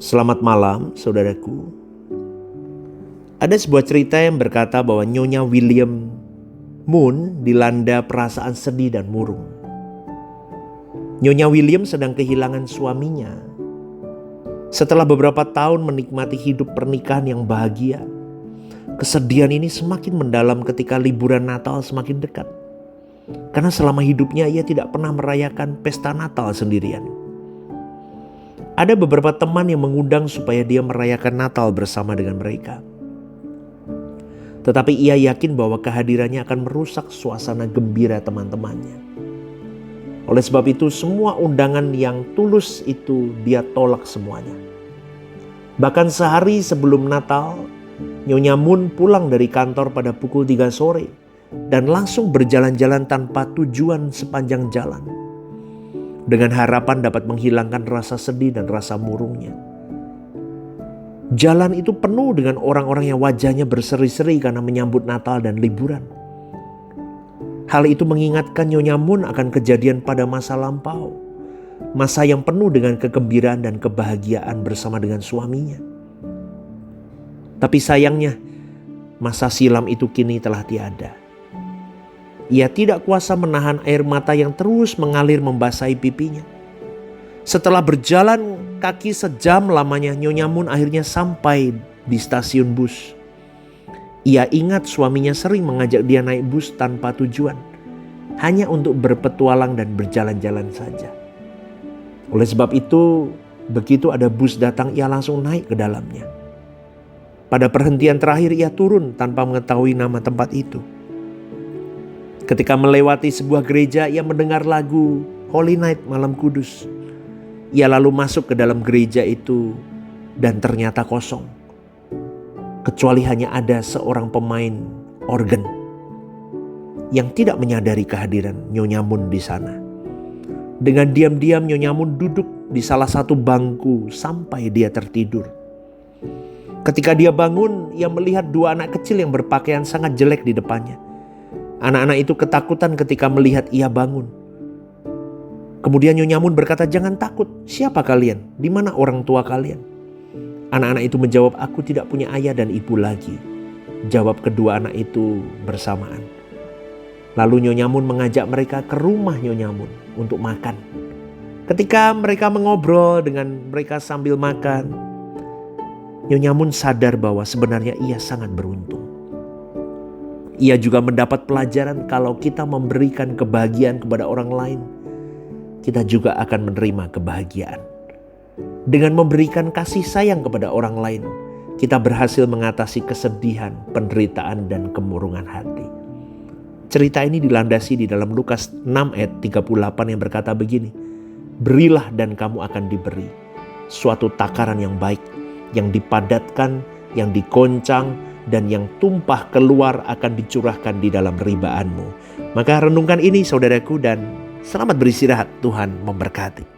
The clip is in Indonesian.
Selamat malam, saudaraku. Ada sebuah cerita yang berkata bahwa Nyonya William Moon dilanda perasaan sedih dan murung. Nyonya William sedang kehilangan suaminya. Setelah beberapa tahun menikmati hidup pernikahan yang bahagia, kesedihan ini semakin mendalam ketika liburan Natal semakin dekat. Karena selama hidupnya ia tidak pernah merayakan pesta Natal sendirian. Ada beberapa teman yang mengundang supaya dia merayakan Natal bersama dengan mereka. Tetapi ia yakin bahwa kehadirannya akan merusak suasana gembira teman-temannya. Oleh sebab itu semua undangan yang tulus itu dia tolak semuanya. Bahkan sehari sebelum Natal, Nyonya Moon pulang dari kantor pada pukul 3 sore dan langsung berjalan-jalan tanpa tujuan sepanjang jalan, dengan harapan dapat menghilangkan rasa sedih dan rasa murungnya. Jalan itu penuh dengan orang-orang yang wajahnya berseri-seri karena menyambut Natal dan liburan. Hal itu mengingatkan Nyonya Moon akan kejadian pada masa lampau, masa yang penuh dengan kegembiraan dan kebahagiaan bersama dengan suaminya. Tapi sayangnya, masa silam itu kini telah tiada. Ia tidak kuasa menahan air mata yang terus mengalir membasahi pipinya. Setelah berjalan kaki sejam lamanya, Nyonya Moon akhirnya sampai di stasiun bus. Ia ingat suaminya sering mengajak dia naik bus tanpa tujuan, hanya untuk berpetualang dan berjalan-jalan saja. Oleh sebab itu, begitu ada bus datang, ia langsung naik ke dalamnya. Pada perhentian terakhir ia turun tanpa mengetahui nama tempat itu. Ketika melewati sebuah gereja, ia mendengar lagu Holy Night, Malam Kudus. Ia lalu masuk ke dalam gereja itu dan ternyata kosong. Kecuali hanya ada seorang pemain organ yang tidak menyadari kehadiran Nyonya Moon di sana. Dengan diam-diam Nyonya Moon duduk di salah satu bangku sampai dia tertidur. Ketika dia bangun, ia melihat dua anak kecil yang berpakaian sangat jelek di depannya. Anak-anak itu ketakutan ketika melihat ia bangun. Kemudian Nyonya Moon berkata, "Jangan takut, siapa kalian? Di mana orang tua kalian?" Anak-anak itu menjawab, "Aku tidak punya ayah dan ibu lagi," jawab kedua anak itu bersamaan. Lalu Nyonya Moon mengajak mereka ke rumah Nyonya Moon untuk makan. Ketika mereka mengobrol dengan mereka sambil makan, Nyonya Moon sadar bahwa sebenarnya ia sangat beruntung. Ia juga mendapat pelajaran kalau kita memberikan kebahagiaan kepada orang lain, kita juga akan menerima kebahagiaan. Dengan memberikan kasih sayang kepada orang lain, kita berhasil mengatasi kesedihan, penderitaan, dan kemurungan hati. Cerita ini dilandasi di dalam Lukas 6 ayat 38 yang berkata begini, "Berilah dan kamu akan diberi, suatu takaran yang baik, yang dipadatkan, yang dikoncang, dan yang tumpah keluar akan dicurahkan di dalam ribaanmu." Maka renungkan ini saudaraku dan selamat beristirahat. Tuhan memberkati.